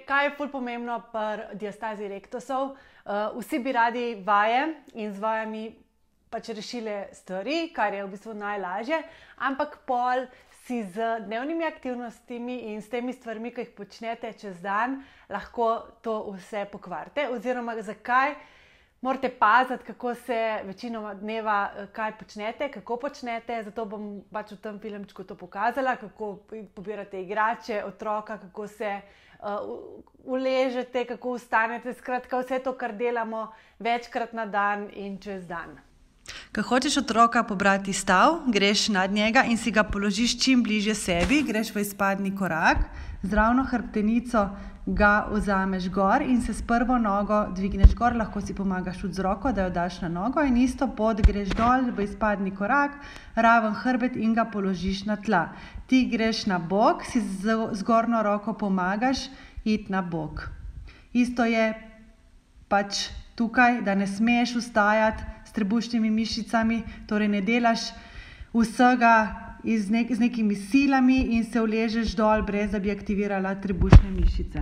kaj je ful pomembno pri diastazi rektusov? Vsi bi radi vaje in z vajami pač rešili stvari, kar je v bistvu najlažje, ampak pol si z dnevnimi aktivnostmi in s temi stvarmi, ki jih počnete čez dan, lahko to vse pokvarite. Oziroma, zakaj morate paziti, kako se večinoma dneva kaj počnete, kako počnete. Zato bom pač v tem filmčku to pokazala, kako pobirate igrače, otroka, kako se uležete, kako vstanete. Skratka, vse to, kar delamo večkrat na dan in čez dan. Ko hočeš otroka pobrati iz stav, greš nad njega in si ga položiš čim bližje sebi, greš v izpadni korak, z ravno hrbtenico ga vzameš gor in se s prvo nogo dvigneš gor, lahko si pomagaš tudi z roko, da jo daš na nogo in isto pot greš dol v izpadni korak, raven hrbet in ga položiš na tla. Ti greš na bok, si z zgornjo roko pomagaš iti na bok. Isto je pač tukaj, da ne smeš vstajati s trebušnimi mišicami, torej ne delaš vsega z nekimi silami in se uležeš dol, brez da bi aktivirala trebušne mišice.